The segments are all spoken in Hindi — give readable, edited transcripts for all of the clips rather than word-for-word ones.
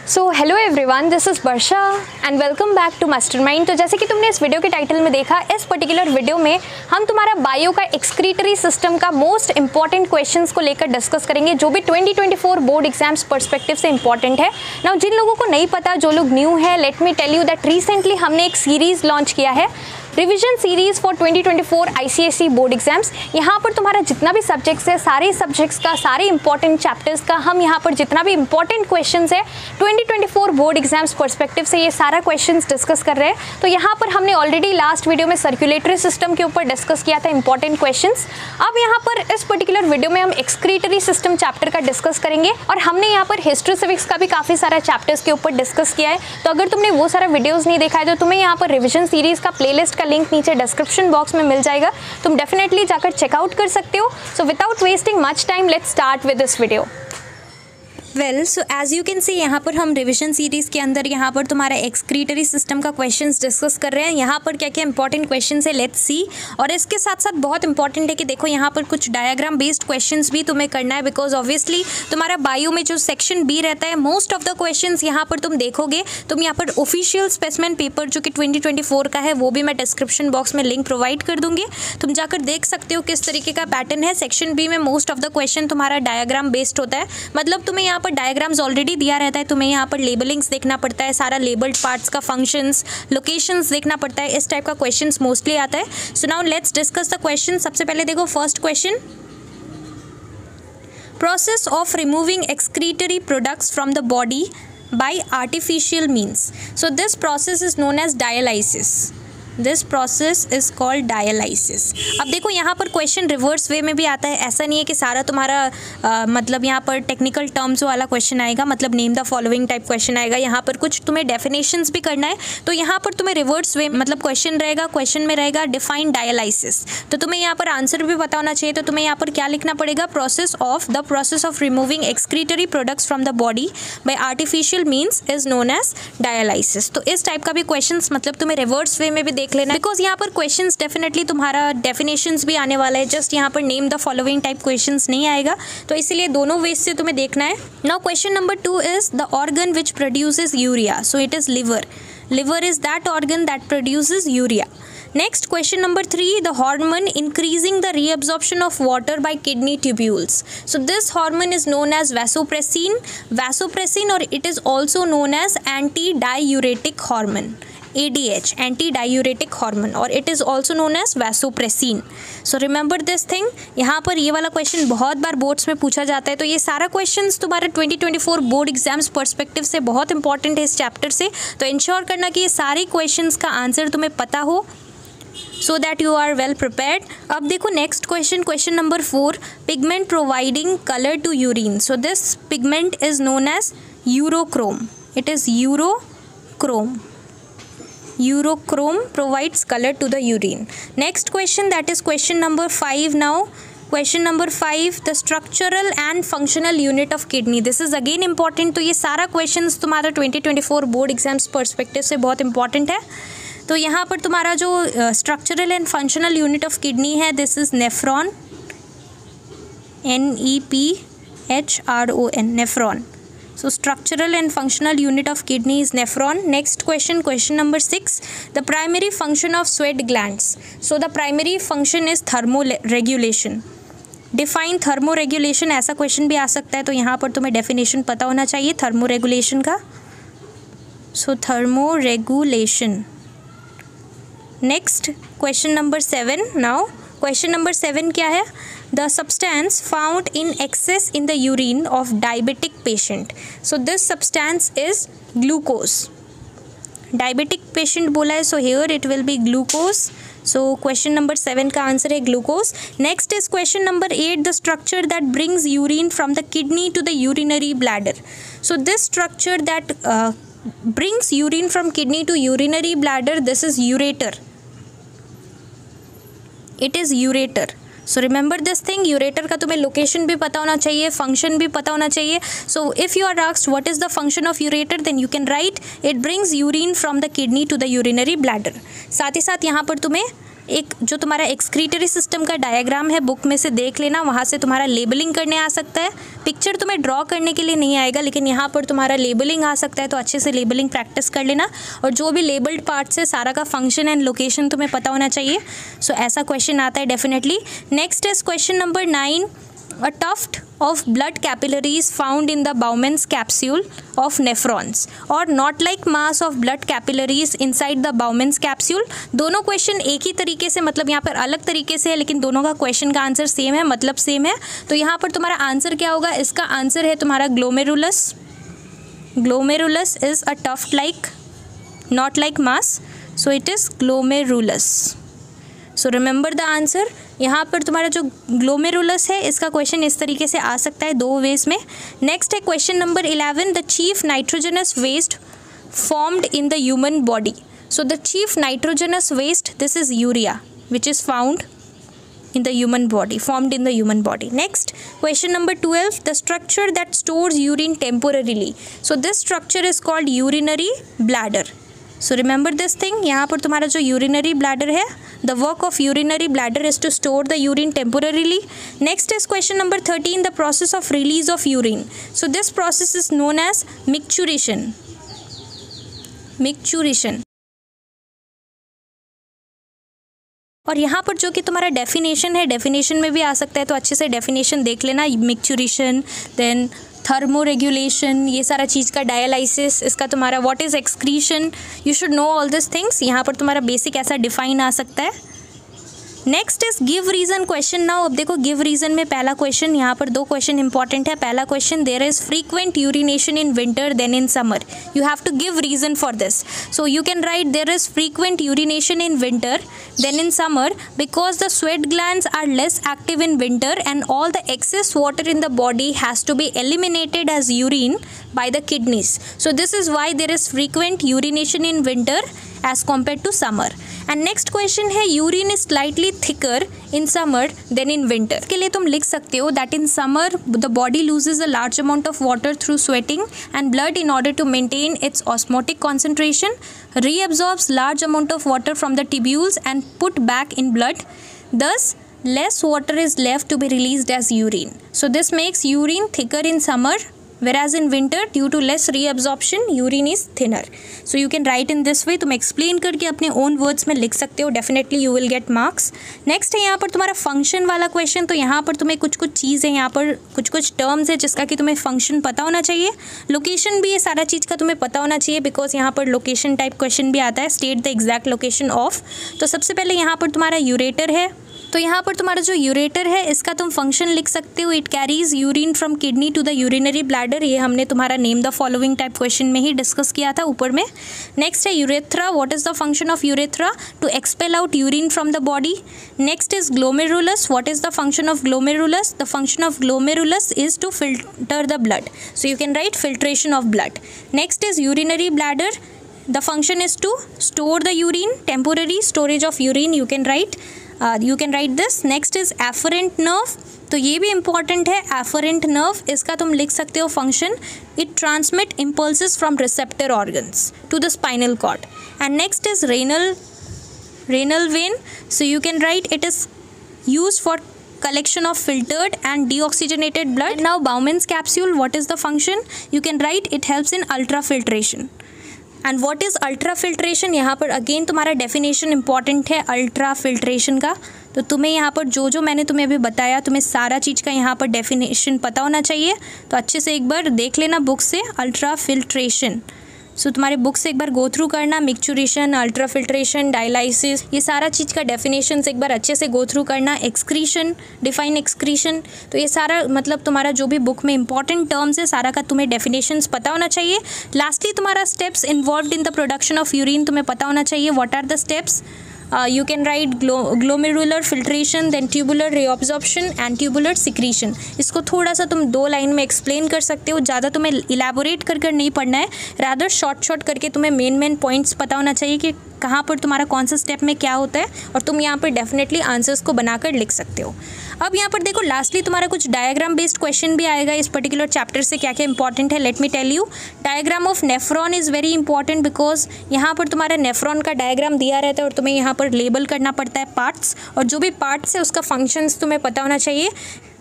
So hello everyone, this is Varsha and welcome back to Mastermind. तो जैसे कि तुमने इस वीडियो के टाइटल में देखा, इस पर्टिकुलर वीडियो में हम तुम्हारा बायो का एक्सक्रीटरी सिस्टम का मोस्ट इंपॉर्टेंट क्वेश्चंस को लेकर डिस्कस करेंगे, जो भी 2024 बोर्ड एग्जाम्स पर्सपेक्टिव से इंपॉर्टेंट है। नाउ जिन लोगों को नहीं पता, जो लोग न्यू है, let me tell you that recently हमने एक सीरीज़ लॉन्च किया है, revision series for 2024 ICSE board exams. यहाँ पर तुम्हारा जितना भी सब्जेक्ट्स है, सारे सब्जेक्ट्स का, सारे इंपॉर्टेंट चैप्टर्स का, हम यहाँ पर जितना भी इंपॉर्टेंट क्वेश्चंस है 2024 बोर्ड एग्जाम्स पर्सपेक्टिव से, ये सारा क्वेश्चंस डिस्कस कर रहे हैं। तो यहाँ पर हमने ऑलरेडी लास्ट वीडियो में सर्कुलेटरी सिस्टम के ऊपर डिस्कस किया था इंपॉर्टेंट क्वेश्चंस। अब यहाँ पर इस पर्टिकुलर वीडियो में हम एक्सक्रीटरी सिस्टम चैप्टर का डिस्कस करेंगे, और हमने यहाँ पर हिस्ट्री सिविक्स का भी काफ़ी सारा चैप्टर्स के ऊपर डिस्कस किया है। तो अगर तुमने वो सारा वीडियोज़ नहीं देखा है तो तुम्हें यहाँ पर रिविजन सीरीज़ का प्लेलिस्ट लिंक नीचे डिस्क्रिप्शन बॉक्स में मिल जाएगा, तुम डेफिनेटली जाकर चेकआउट कर सकते हो। So without wasting much time, let's start with this video. Well, so as you can see, यहाँ पर हम रिविजन सीरीज़ के अंदर यहाँ पर तुम्हारा एक्सक्रीटरी सिस्टम का क्वेश्चंस डिस्कस कर रहे हैं। यहाँ पर क्या क्या इंपॉर्टेंट क्वेश्चंस है, लेट्स सी। और इसके साथ साथ बहुत इंपॉर्टेंट है कि देखो, यहाँ पर कुछ डायग्राम बेस्ड क्वेश्चंस भी तुम्हें करना है, बिकॉज ऑब्वियसली तुम्हारा बायो में जो सेक्शन बी रहता है, मोस्ट ऑफ द क्वेश्चंस यहाँ पर तुम देखोगे। तुम यहाँ पर ऑफिशियल स्पेसिमेन पेपर जो कि 2024 का है, वो भी मैं डिस्क्रिप्शन बॉक्स में लिंक प्रोवाइड कर दूँगी, तुम जाकर देख सकते हो किस तरीके का पैटर्न है। सेक्शन बी में मोस्ट ऑफ द क्वेश्चन तुम्हारा डायग्राम बेस्ड होता है, मतलब तुम्हें यहाँ पर डायग्राम्स ऑलरेडी दिया रहता है, तुम्हें यहाँ पर लेबलिंग्स देखना पड़ता है, सारा लेबल्ड पार्ट्स का फंक्शंस, लोकेशंस देखना पड़ता है, इस टाइप का क्वेश्चंस मोस्टली आता है। So now let's discuss the question. सबसे पहले देखो first question, process of removing excretory products from the body by artificial means. So this process is known as dialysis. This process is called dialysis. अब देखो, यहाँ पर क्वेश्चन रिवर्स वे में भी आता है, ऐसा नहीं है कि सारा तुम्हारा मतलब यहाँ पर टेक्निकल टर्म्स वाला क्वेश्चन आएगा, मतलब name the following type question आएगा। यहाँ पर कुछ तुम्हें डेफिनेशंस भी करना है, तो यहाँ पर तुम्हें रिवर्स वे मतलब क्वेश्चन रहेगा, क्वेश्चन में रहेगा डिफाइन डायलाइसिस, तो तुम्हें यहाँ पर आंसर भी पता होना चाहिए। तो तुम्हें यहाँ पर क्या लिखना पड़ेगा, process of removing excretory products from the body by artificial means is known as dialysis. तो इस टाइप का भी क्वेश्चन मतलब तुम्हें रिवर्स वे में भी देख लेना, बिकॉज यहाँ पर क्वेश्चंस डेफिनेटली तुम्हारा डेफिनेशंस भी आने वाला है, जस्ट यहाँ पर name the following type questions नहीं आएगा, तो इसीलिए दोनों वेज से तुम्हें देखना है। Now question number 2 is the organ which produces urea. So it is liver. Liver is that organ that produces urea. Next, question number 3, the hormone increasing the reabsorption of water by kidney tubules. So this hormone is known as vasopressin. Vasopressin, or it is also known as antidiuretic hormone. ADH, antidiuretic hormone, or it is also known as vasopressin. So remember this thing. यहाँ पर ये वाला क्वेश्चन बहुत बार बोर्ड्स में पूछा जाता है, तो ये सारा क्वेश्चंस तुम्हारे 2024 बोर्ड एग्जाम्स पर्सपेक्टिव से बहुत इंपॉर्टेंट है इस चैप्टर से, तो इंश्योर करना कि ये सारे क्वेश्चंस का आंसर तुम्हें पता हो, so that you are well prepared. अब देखो next question, question number 4, pigment providing colour to urine. So this pigment is known as urochrome. It is urochrome. Eurochrome provides color to the urine. Next question, that is question number 5 now. Question number 5, the structural and functional unit of kidney. This is again important. तो ये सारा questions तुम्हारा 2024 बोर्ड एग्जाम्स पर्सपेक्टिव से बहुत इंपॉर्टेंट है। तो यहाँ पर तुम्हारा जो structural and functional unit of kidney है, this is nephron. NEPHRON, nephron. So structural and functional unit of kidney is nephron. Next question, question number 6, the primary function of sweat glands. So the primary function is thermoregulation. Define thermoregulation. ऐसा क्वेश्चन भी आ सकता है, तो यहाँ पर तुम्हें डेफिनेशन पता होना चाहिए थर्मोरेगुलेशन का. So thermoregulation. Next, question number 7 now. Question number 7 क्या है, the substance found in excess in the urine of diabetic patient. So this substance is glucose. Diabetic patient बोला है, so here it will be glucose. So question number 7 का आंसर है glucose. Next is question number 8, the structure that brings urine from the kidney to the urinary bladder. So this structure that brings urine from kidney to urinary bladder, this is ureter. It is ureter. So remember this thing, ureter का तुम्हें लोकेशन भी पता होना चाहिए, फंक्शन भी पता होना चाहिए. So if you are asked what is the function of ureter, then you can write it brings urine from the kidney to the urinary bladder. साथ ही साथ यहाँ पर तुम्हें एक जो तुम्हारा एक्सक्रीटरी सिस्टम का डायग्राम है बुक में से देख लेना, वहाँ से तुम्हारा लेबलिंग करने आ सकता है। पिक्चर तुम्हें ड्रॉ करने के लिए नहीं आएगा, लेकिन यहाँ पर तुम्हारा लेबलिंग आ सकता है, तो अच्छे से लेबलिंग प्रैक्टिस कर लेना। और जो भी लेबल्ड पार्ट्स है सारा का फंक्शन एंड लोकेशन तुम्हें पता होना चाहिए। सो ऐसा क्वेश्चन आता है definitely. Next is question number 9। A tuft of blood capillaries found in the Bowman's capsule of nephrons or not like mass of blood capillaries inside the Bowman's capsule। दोनों क्वेश्चन एक ही तरीके से, मतलब यहाँ पर अलग तरीके से है, लेकिन दोनों का क्वेश्चन का आंसर सेम है, मतलब सेम है। तो यहाँ पर तुम्हारा आंसर क्या होगा? इसका आंसर है तुम्हारा glomerulus. Glomerulus is a tuft like, not like mass, so it is glomerulus। So remember the answer. यहाँ पर तुम्हारा जो ग्लोमेरुलस है इसका क्वेश्चन इस तरीके से आ सकता है 2 वेज में। नेक्स्ट है question number 11। The chief nitrogenous waste formed in the human body. So the chief nitrogenous waste, this is urea which is found in the human body, formed in the human body. Next, question number 12. The structure that stores urine temporarily. So this structure is called urinary bladder. So remember this thing. यहाँ पर तुम्हारा जो urinary bladder है, the work of urinary bladder is to store the urine temporarily. Next is question number 13. The process of release of urine. So this process is known as micturition. Micturition. और यहाँ पर जो कि तुम्हारा डेफिनेशन है, डेफिनेशन में भी आ सकता है, तो अच्छे से डेफिनेशन देख लेना। मिक्चुरेशन, देन थर्मो रेगुलेशन, ये सारा चीज़ का डायलाइसिस, इसका तुम्हारा what is excretion, you should know all this things. यहाँ पर तुम्हारा बेसिक ऐसा डिफाइन आ सकता है। Next is give reason question. Now अब देखो गिव रीज़न में पहला क्वेश्चन, यहाँ पर 2 क्वेश्चन इंपॉर्टेंट है। पहला question, there is frequent urination in winter than in summer, you have to give reason for this. So you can write there is frequent urination in winter than in summer because the sweat glands are less active in winter and all the excess water in the body has to be eliminated as urine by the kidneys. So this is why there is frequent urination in winter as compared to summer. And next question है, urine is slightly thicker in summer than in winter. के लिए तुम लिख सकते हो that in summer the body loses a large amount of water through sweating and blood in order to maintain its osmotic concentration, reabsorbs large amount of water from the tubules and put back in blood. Thus less water is left to be released as urine. So this makes urine thicker in summer, whereas in winter due to less reabsorption urine is thinner. So you can write in this way. तुम एक्सप्लेन करके अपने ओन वर्ड्स में लिख सकते हो, definitely you will get marks. Next है यहाँ पर तुम्हारा फंक्शन वाला क्वेश्चन। तो यहाँ पर तुम्हें कुछ चीज़ है, यहाँ पर कुछ टर्म्स है जिसका कि तुम्हें फंक्शन पता होना चाहिए। लोकेशन भी ये सारा चीज़ का तुम्हें पता होना चाहिए, बिकॉज यहाँ पर लोकेशन टाइप क्वेश्चन भी आता है, state the exact location of. तो सबसे पहले यहाँ पर तुम्हारा यूरेटर है। तो यहाँ पर तुम्हारा जो यूरेटर है इसका तुम फंक्शन लिख सकते हो। It carries urine from kidney to the urinary bladder. ये हमने तुम्हारा name the following type question में ही डिस्कस किया था ऊपर में। नेक्स्ट है urethra. What is the function of urethra? To expel out urine from the body. Next is glomerulus. What is the function of glomerulus? The function of glomerulus is to filter the blood, so you can write filtration of blood. Next is urinary bladder. The function is to store the urine, temporary storage of urine, you can write this. Next is afferent nerve. तो ये भी important है, afferent nerve, इसका तुम लिख सकते हो function, it transmit impulses from receptor organs to the spinal cord. And next is renal vein. So you can write it is used for collection of filtered and deoxygenated blood. And now Bowman's capsule, what is the function? You can write it helps in ultrafiltration. And what is ultra filtration? यहाँ पर अगेन तुम्हारा डेफिनेशन इंपॉर्टेंट है अल्ट्रा फिल्ट्रेशन का। तो तुम्हें यहाँ पर जो मैंने तुम्हें अभी बताया, तुम्हें सारा चीज़ का यहाँ पर डेफिनेशन पता होना चाहिए। तो अच्छे से एक बार देख लेना बुक से अल्ट्रा फिल्ट्रेशन। सो तुम्हारे बुक से एक बार गो थ्रू करना, मिक्चुरेशन, अल्ट्रा फिल्ट्रेशन, डायलाइसिस, ये सारा चीज़ का डेफिनेशन से एक बार अच्छे से गो थ्रू करना। एक्सक्रीशन, डिफाइन एक्सक्रीशन, तो ये सारा मतलब तुम्हारा जो भी बुक में इंपॉर्टेंट टर्म्स है सारा का तुम्हें डेफिनेशंस पता होना चाहिए। लास्टली तुम्हारा steps involved in the production of urine तुम्हें पता होना चाहिए। What are the steps? You can write glomerular filtration, then tubular reabsorption and tubular secretion. इसको थोड़ा सा तुम 2 लाइन में एक्सप्लेन कर सकते हो, ज़्यादा तुम्हें इलेबोरेट कर नहीं पढ़ना है, रादर शॉर्ट करके तुम्हें मेन पॉइंट्स पता होना चाहिए कि कहाँ पर तुम्हारा कौन सा स्टेप में क्या होता है, और तुम यहाँ पर डेफिनेटली आंसर्स को बनाकर लिख सकते हो। अब यहाँ पर देखो लास्टली तुम्हारा कुछ डायग्राम बेस्ड क्वेश्चन भी आएगा इस पर्टिकुलर चैप्टर से। क्या क्या इंपॉर्टेंट है let me tell you. Diagram of nephron is very important because यहाँ पर तुम्हारा नेफ्रॉन का डायग्राम दिया रहता है और तुम्हें यहाँ पर लेबल करना पड़ता है पार्ट्स, और जो भी पार्ट्स है उसका फंक्शंस तुम्हें पता होना चाहिए।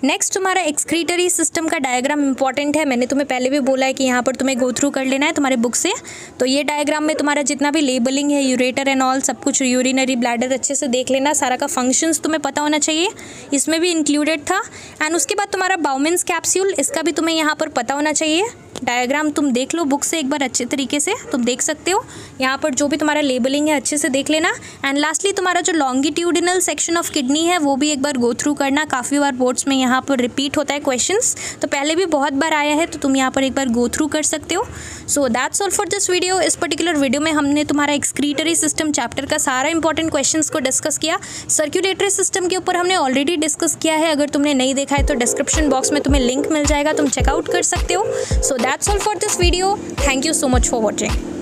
नेक्स्ट तुम्हारा एक्सक्रीटरी सिस्टम का डायग्राम इंपॉर्टेंट है। मैंने तुम्हें पहले भी बोला है कि यहाँ पर तुम्हें गो थ्रू कर लेना है तुम्हारे बुक से। तो ये डायग्राम में तुम्हारा जितना भी लेबलिंग है, यूरेटर एंड ऑल सब कुछ, यूरिनरी ब्लैडर अच्छे से देख लेना, सारा का फंक्शंस तुम्हें पता होना चाहिए, इसमें भी इंक्लूडेड था। एंड उसके बाद तुम्हारा बाउमेंस कैप्सूल, इसका भी तुम्हें यहाँ पर पता होना चाहिए। डायग्राम तुम देख लो बुक से एक बार अच्छे तरीके से, तुम देख सकते हो यहाँ पर जो भी तुम्हारा लेबलिंग है अच्छे से देख लेना। एंड लास्टली तुम्हारा जो लॉन्गिट्यूडिनल सेक्शन ऑफ किडनी है वो भी एक बार गो थ्रू करना। काफ़ी बार बोर्ड्स में यहाँ पर रिपीट होता है क्वेश्चंस, तो पहले भी बहुत बार आया है, तो तुम यहाँ पर एक बार गो थ्रू कर सकते हो। So that's all for this video. इस पर्टिकुलर वीडियो में हमने तुम्हारा एक्सक्रीटरी सिस्टम चैप्टर का सारा इंपॉर्टेंट क्वेश्चंस को डिस्कस किया। सर्कुलेटरी सिस्टम के ऊपर हमने ऑलरेडी डिस्कस किया है, अगर तुमने नहीं देखा है तो डिस्क्रिप्शन बॉक्स में तुम्हें लिंक मिल जाएगा, तुम चेकआउट कर सकते हो। सो that's all for this video. Thank you so much for watching.